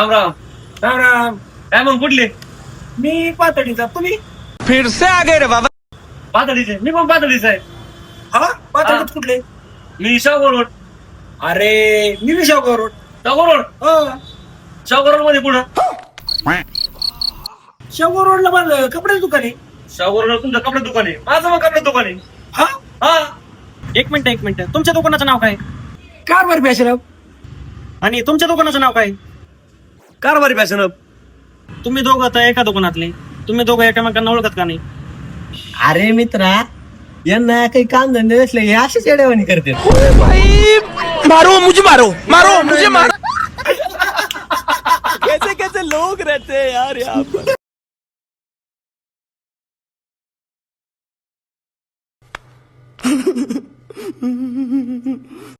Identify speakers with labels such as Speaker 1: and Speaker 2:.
Speaker 1: राम राम.
Speaker 2: राम राम.
Speaker 1: काय मग कुठले?
Speaker 2: मी पातळीचा, तुम्ही?
Speaker 3: फिर से आ गए रे बाबा.
Speaker 1: पातळीचे. मी पण पातळीचा आहे.
Speaker 2: हा पातळीत कुठले?
Speaker 1: मी शाहू रोड.
Speaker 2: अरे मी विशावगाव road.
Speaker 1: Shahu road. Shahu road मध्ये पुढं.
Speaker 2: शावगाव रोडला माझं कपड्याचं दुकान आहे.
Speaker 1: शाहू रोड तुमचं कपडे दुकान आहे. माझं मग कपडे दुकान आहे.
Speaker 2: हा
Speaker 1: हा.
Speaker 4: एक मिनिट तुमच्या दुकानाचं नाव काय?
Speaker 2: कारभार फॅशन.
Speaker 4: आणि तुमच्या दुकानाचं नाव काय?
Speaker 1: कारभारी फॅशन.
Speaker 4: तुम्ही दोघं आता एका दुकानातले, तुम्ही दोघं एकमेकांना ओळखत का नाही?
Speaker 2: अरे मित्रा, यांना काही काम धंदे नसले हे असेच येड्यावानी करते.
Speaker 3: भाई मारो मुझे मारो. कैसे कैसे लोग रहते हैं यार यहाँ पर.